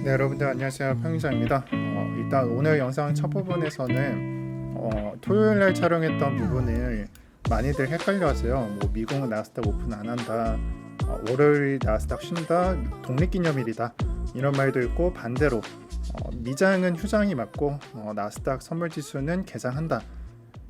네, 여러분들 안녕하세요. 평기자입니다. 일단 오늘 영상 첫 부분에서는 토요일 날 촬영했던 부분을 많이들 헷갈려하세요. 뭐 미국은 나스닥 오픈 안 한다, 월요일 나스닥 쉰다, 독립기념일이다 이런 말도 있고, 반대로 미장은 휴장이 맞고 나스닥 선물지수는 개장한다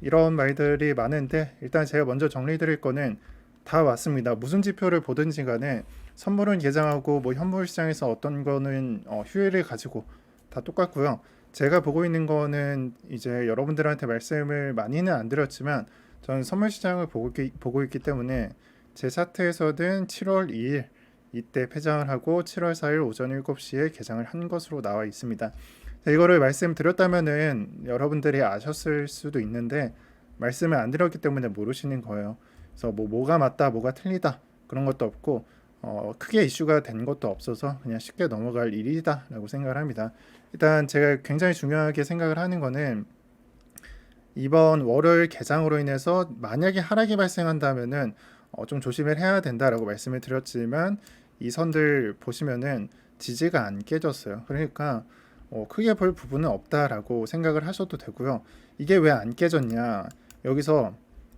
이런 말들이 많은데, 일단 제가 먼저 정리드릴 거는 다 맞습니다. 무슨 지표를 보든지 간에 선물은 개장하고 뭐 현물 시장에서 어떤 거는 휴일을 가지고 다 똑같고요. 제가 보고 있는 거는 이제 여러분들한테 말씀을 많이는 안 드렸지만, 저는 선물 시장을 보고 있기 때문에 제 차트에서는 7월 2일 이때 폐장을 하고 7월 4일 오전 7시에 개장을 한 것으로 나와 있습니다. 이거를 말씀드렸다면은 여러분들이 아셨을 수도 있는데, 말씀을 안 드렸기 때문에 모르시는 거예요. 그래서 뭐가 맞다, 뭐가 틀리다 그런 것도 없고, 크게 이슈가 된 것도 없어서 그냥 쉽게 넘어갈 일이다라고 생각을 합니다. 일단 제가 굉장히 중요하게 생각을 하는 거는, 이번 월요일 개장으로 인해서 만약에 하락이 발생한다면은 좀 조심을 해야 된다라고 말씀을 드렸지만, 이 선들 보시면은 지지가 안 깨졌어요. 그러니까 크게 볼 부분은 없다라고 생각을 하셔도 되고요. 이게 왜 안 깨졌냐? 여기서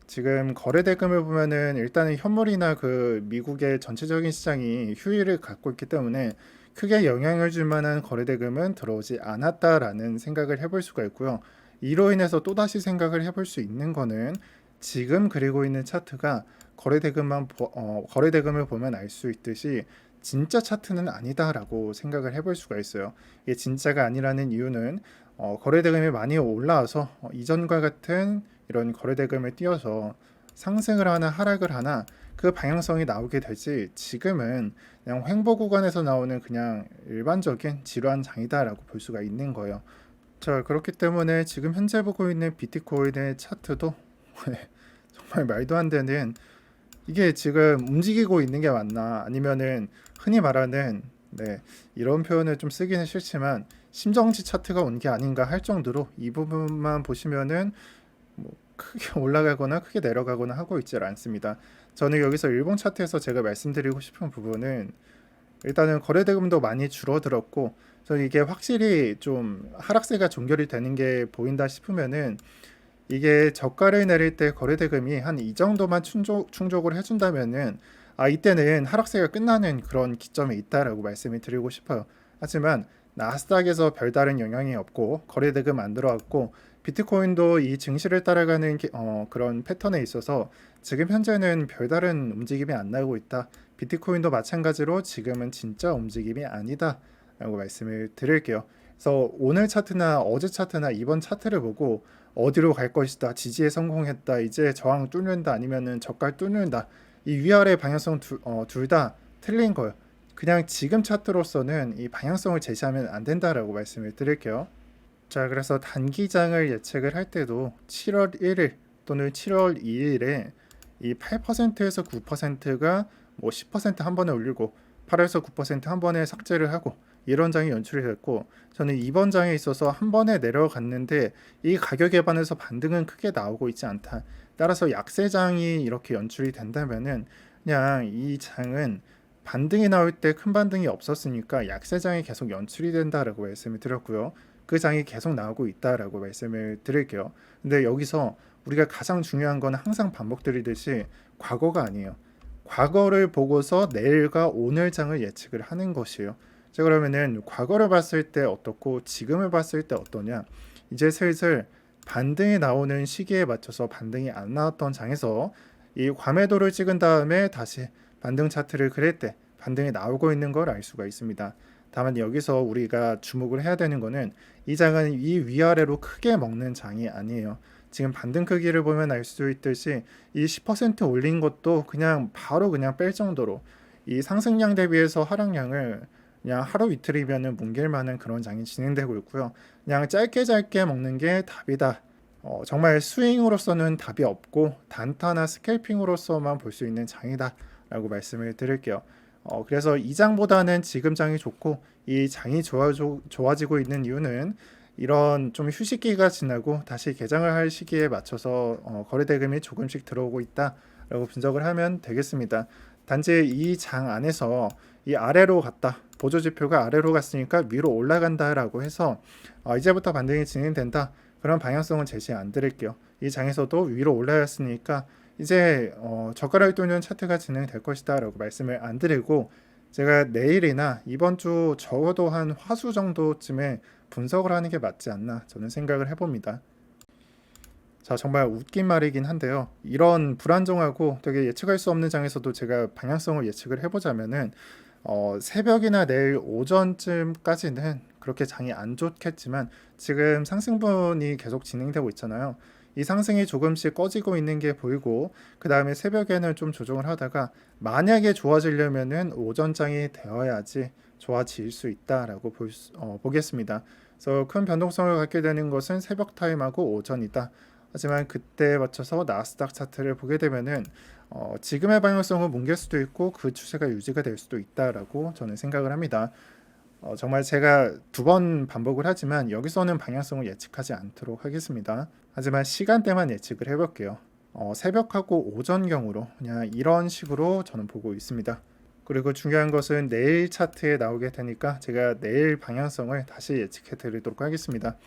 지금 거래대금을 보면은 일단은 현물이나 그 미국의 전체적인 시장이 휴일을 갖고 있기 때문에 크게 영향을 줄 만한 거래대금은 들어오지 않았다라는 생각을 해볼 수가 있고요. 이로 인해서 또다시 생각을 해볼 수 있는 거는, 지금 그리고 있는 차트가 거래대금을 보면 알 수 있듯이 진짜 차트는 아니다라고 생각을 해볼 수가 있어요. 이게 진짜가 아니라는 이유는 거래대금이 많이 올라와서 이전과 같은 이런 거래대금을 띄워서 상승을 하나 하락을 하나 그 방향성이 나오게 되지, 지금은 그냥 횡보 구간에서 나오는 그냥 일반적인 지루한 장이다라고 볼 수가 있는 거예요. 자, 그렇기 때문에 지금 현재 보고 있는 비트코인의 차트도 정말 말도 안 되는, 이게 지금 움직이고 있는 게 맞나, 아니면은 흔히 말하는, 이런 표현을 좀 쓰기는 싫지만 심정지 차트가 온 게 아닌가 할 정도로 이 부분만 보시면은 뭐 크게 올라가거나 크게 내려가거나 하고 있질 않습니다. 저는 여기서 일본 차트에서 제가 말씀드리고 싶은 부분은, 일단은 거래대금도 많이 줄어들었고, 저는 이게 확실히 좀 하락세가 종결이 되는 게 보인다 싶으면은, 이게 저가를 내릴 때 거래대금이 한 이 정도만 충족을 해준다면은, 이때는 하락세가 끝나는 그런 기점에 있다라고 말씀을 드리고 싶어요. 하지만 나스닥에서 별다른 영향이 없고 거래대금 안 들어왔고, 비트코인도 이 증시를 따라가는 그런 패턴에 있어서 지금 현재는 별다른 움직임이 안 나오고 있다. 비트코인도 마찬가지로 지금은 진짜 움직임이 아니다 라고 말씀을 드릴게요. 그래서 오늘 차트나 어제 차트나 이번 차트를 보고 어디로 갈 것이다, 지지에 성공했다, 이제 저항 뚫는다, 아니면은 저가 뚫는다, 이 위아래 방향성 둘 다 틀린 거예요. 그냥 지금 차트로서는 이 방향성을 제시하면 안 된다라고 말씀을 드릴게요. 자, 그래서 단기장을 예측을 할 때도 7월 1일 또는 7월 2일에 이 8%에서 9%가 뭐 10%한 번에 올리고 8에서 9%한 번에 삭제를 하고 이런 장이 연출이 됐고, 저는 이번 장에 있어서 한 번에 내려갔는데 이 가격에 반해서 반등은 크게 나오고 있지 않다. 따라서 약세장이 이렇게 연출이 된다면은 그냥 이 장은 반등이 나올 때 큰 반등이 없었으니까 약세장이 계속 연출이 된다라고 말씀을 드렸고요. 그 장이 계속 나오고 있다라고 말씀을 드릴게요. 근데 여기서 우리가 가장 중요한 건 항상 반복드리듯이 과거가 아니에요. 과거를 보고서 내일과 오늘 장을 예측을 하는 것이에요. 자, 그러면은 과거를 봤을 때 어떻고 지금을 봤을 때 어떠냐? 이제 슬슬 반등이 나오는 시기에 맞춰서 반등이 안 나왔던 장에서 이 과매도를 찍은 다음에 다시 반등 차트를 그릴 때 반등이 나오고 있는 걸 알 수가 있습니다. 다만 여기서 우리가 주목을 해야 되는 거는, 이 장은 이 위아래로 크게 먹는 장이 아니에요. 지금 반등 크기를 보면 알 수 있듯이 이 10% 올린 것도 그냥 바로 그냥 뺄 정도로 이 상승량 대비해서 하락량을 그냥 하루 이틀이면은 뭉갤 만한 그런 장이 진행되고 있고요. 그냥 짧게 먹는 게 답이다. 정말 스윙으로서는 답이 없고 단타나 스캘핑으로서만 볼 수 있는 장이다 라고 말씀을 드릴게요. 그래서 이 장보다는 지금 장이 좋고, 이 장이 좋아지고 있는 이유는 이런 좀 휴식기가 지나고 다시 개장을 할 시기에 맞춰서 거래대금이 조금씩 들어오고 있다라고 분석을 하면 되겠습니다. 단지 이 장 안에서 이 아래로 갔다, 보조 지표가 아래로 갔으니까 위로 올라간다라고 해서 이제부터 반등이 진행된다. 그런 방향성은 제시 안 드릴게요. 이 장에서도 위로 올라갔으니까 이제 저가를 뚫는 차트가 진행될 것이다라고 말씀을 안 드리고, 제가 내일이나 이번 주 적어도 한 화수 정도쯤에 분석을 하는 게 맞지 않나 저는 생각을 해봅니다. 자, 정말 웃긴 말이긴 한데요. 이런 불안정하고 되게 예측할 수 없는 장에서도 제가 방향성을 예측을 해보자면은 새벽이나 내일 오전쯤까지는 그렇게 장이 안 좋겠지만 지금 상승분이 계속 진행되고 있잖아요. 이 상승이 조금씩 꺼지고 있는 게 보이고, 그 다음에 새벽에는 좀 조정을 하다가 만약에 좋아지려면은 오전장이 되어야지 좋아질 수 있다라고 보겠습니다. 그래서 큰 변동성을 갖게 되는 것은 새벽 타임하고 오전이다. 하지만 그때에 맞춰서 나스닥 차트를 보게 되면은 지금의 방향성을 뭉갤 수도 있고 그 추세가 유지가 될 수도 있다라고 저는 생각을 합니다. 정말 제가 두 번 반복을 하지만 여기서는 방향성을 예측하지 않도록 하겠습니다. 하지만 시간대만 예측을 해볼게요. 새벽하고 오전경으로 그냥 이런 식으로 저는 보고 있습니다. 그리고 중요한 것은 내일 차트에 나오게 되니까 제가 내일 방향성을 다시 예측해 드리도록 하겠습니다.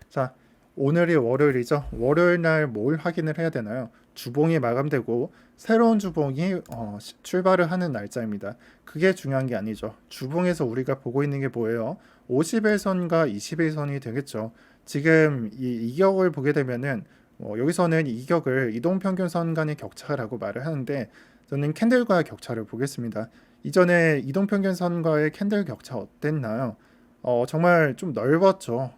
자, 오늘이 월요일이죠. 월요일 날 뭘 확인을 해야 되나요? 주봉이 마감되고 새로운 주봉이 출발을 하는 날짜입니다. 그게 중요한 게 아니죠. 주봉에서 우리가 보고 있는 게 뭐예요? 50일선과 20일선이 되겠죠. 지금 이 이격을 보게 되면은 여기서는 이격을 이동평균선 간의 격차라고 말을 하는데, 저는 캔들과 격차를 보겠습니다. 이전에 이동평균선과의 캔들 격차 어땠나요? 정말 좀 넓었죠.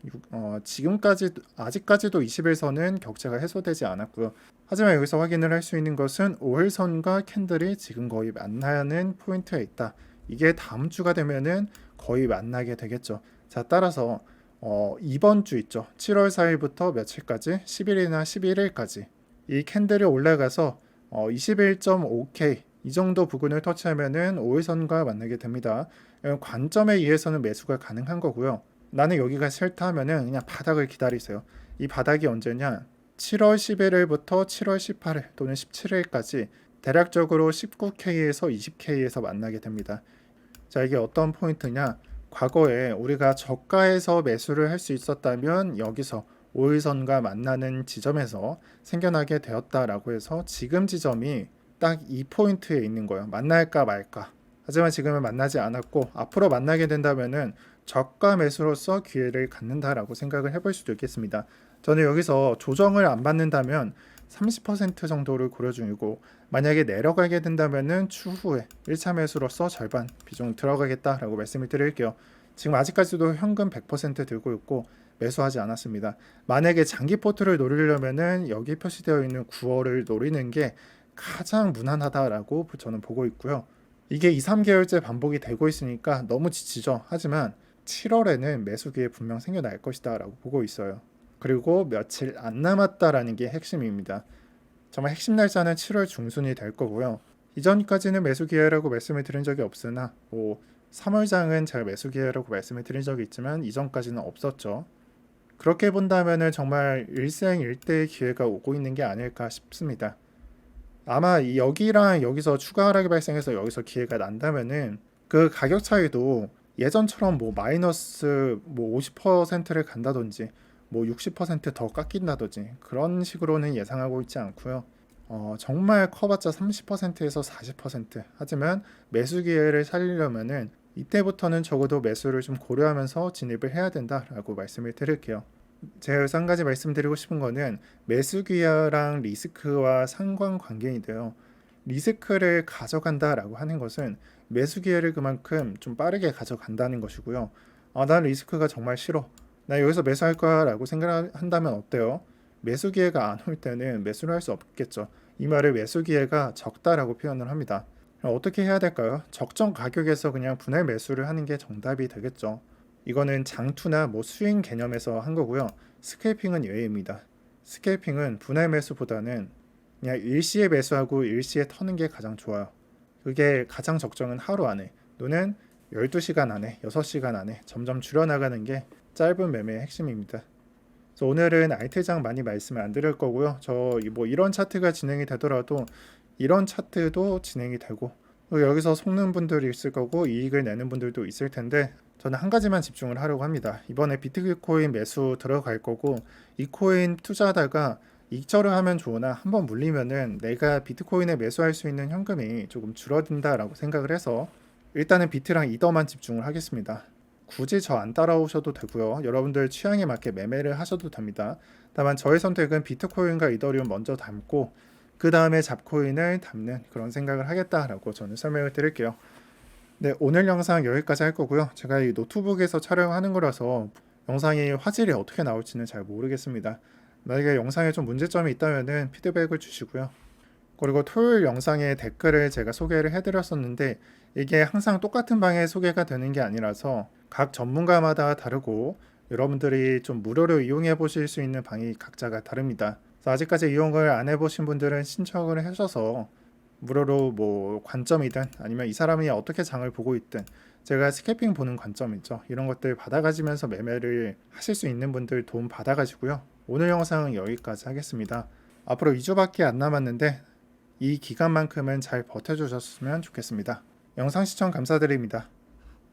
지금까지 아직까지도 20일선은 격차가 해소되지 않았고요. 하지만 여기서 확인을 할 수 있는 것은 5일선과 캔들이 지금 거의 만나는 포인트에 있다. 이게 다음 주가 되면은 거의 만나게 되겠죠. 자, 따라서 이번 주 있죠. 7월 4일부터 며칠까지? 10일이나 11일까지 이 캔들이 올라가서 21.5K 이 정도 부근을 터치하면은 5일선과 만나게 됩니다. 관점에 의해서는 매수가 가능한 거고요. 나는 여기가 싫다 하면은 그냥 바닥을 기다리세요. 이 바닥이 언제냐? 7월 11일부터 7월 18일 또는 17일까지 대략적으로 19K에서 20K에서 만나게 됩니다. 자, 이게 어떤 포인트냐? 과거에 우리가 저가에서 매수를 할 수 있었다면 여기서 5일선과 만나는 지점에서 생겨나게 되었다라고 해서 지금 지점이 딱 이 포인트에 있는 거예요. 만날까 말까. 하지만 지금은 만나지 않았고 앞으로 만나게 된다면은 저가 매수로서 기회를 갖는다라고 생각을 해볼 수도 있겠습니다. 저는 여기서 조정을 안 받는다면 30% 정도를 고려 중이고, 만약에 내려가게 된다면은 추후에 1차 매수로서 절반 비중 들어가겠다라고 말씀을 드릴게요. 지금 아직까지도 현금 100% 들고 있고 매수하지 않았습니다. 만약에 장기 포트를 노리려면은 여기 표시되어 있는 9월을 노리는 게 가장 무난하다라고 저는 보고 있고요. 이게 2, 3개월째 반복이 되고 있으니까 너무 지치죠. 하지만 7월에는 매수 기회 분명 생겨날 것이다 라고 보고 있어요. 그리고 며칠 안 남았다라는 게 핵심입니다. 정말 핵심 날짜는 7월 중순이 될 거고요. 이전까지는 매수 기회라고 말씀을 드린 적이 없으나 3월장은 제가 매수 기회라고 말씀을 드린 적이 있지만 이전까지는 없었죠. 그렇게 본다면 정말 일생일대의 기회가 오고 있는 게 아닐까 싶습니다. 아마 여기랑 여기서 추가 하락이 발생해서 여기서 기회가 난다면은 그 가격 차이도 예전처럼 뭐 마이너스 뭐 50%를 간다든지 뭐 60%더 깎인다든지 그런 식으로는 예상하고 있지 않고요. 정말 커봤자 30%에서 40%. 하지만 매수 기회를 살리려면은 이때부터는 적어도 매수를 좀 고려하면서 진입을 해야 된다라고 말씀을 드릴게요. 제가 여기서 한 가지 말씀드리고 싶은 거는 매수 기회랑 리스크와 상관관계인데요. 리스크를 가져간다라고 하는 것은 매수 기회를 그만큼 좀 빠르게 가져간다는 것이고요. 난 리스크가 정말 싫어. 나 여기서 매수할 거야 라고 생각한다면 어때요? 매수 기회가 안 올 때는 매수를 할 수 없겠죠. 이 말을 매수 기회가 적다라고 표현을 합니다. 어떻게 해야 될까요? 적정 가격에서 그냥 분할 매수를 하는 게 정답이 되겠죠. 이거는 장투나 뭐 스윙 개념에서 한 거고요. 스케이핑은 예외입니다. 스케이핑은 분할 매수보다는 그냥 일시에 매수하고 일시에 터는 게 가장 좋아요. 그게 가장 적정은 하루 안에 또는 12시간 안에 6시간 안에 점점 줄여나가는 게 짧은 매매의 핵심입니다. 그래서 오늘은 알트장 많이 말씀을 안 드릴 거고요. 저 뭐 이런 차트가 진행이 되더라도 이런 차트도 진행이 되고 그리고 여기서 속는 분들이 있을 거고 이익을 내는 분들도 있을 텐데 저는 한 가지만 집중을 하려고 합니다. 이번에 비트코인 매수 들어갈 거고 이 코인 투자하다가 익절을 하면 좋으나 한번 물리면은 내가 비트코인에 매수할 수 있는 현금이 조금 줄어든다라고 생각을 해서 일단은 비트랑 이더만 집중을 하겠습니다. 굳이 저 안 따라오셔도 되고요. 여러분들 취향에 맞게 매매를 하셔도 됩니다. 다만 저의 선택은 비트코인과 이더리움 먼저 담고 그 다음에 잡코인을 담는 그런 생각을 하겠다라고 저는 설명을 드릴게요. 네, 오늘 영상 여기까지 할 거고요. 제가 이 노트북에서 촬영하는 거라서 영상이 화질이 어떻게 나올지는 잘 모르겠습니다. 만약에 영상에 좀 문제점이 있다면은 피드백을 주시고요. 그리고 토요일 영상에 댓글을 제가 소개를 해드렸었는데 이게 항상 똑같은 방에 소개가 되는 게 아니라서 각 전문가마다 다르고 여러분들이 좀 무료로 이용해 보실 수 있는 방이 각자가 다릅니다. 그래서 아직까지 이용을 안 해보신 분들은 신청을 하셔서 무료로 뭐 관점이든 아니면 이 사람이 어떻게 장을 보고 있든 제가 스캐핑 보는 관점 있죠. 이런 것들 받아가지면서 매매를 하실 수 있는 분들 도움 받아가지고요. 오늘 영상은 여기까지 하겠습니다. 앞으로 2주밖에 안 남았는데 이 기간만큼은 잘 버텨주셨으면 좋겠습니다. 영상 시청 감사드립니다.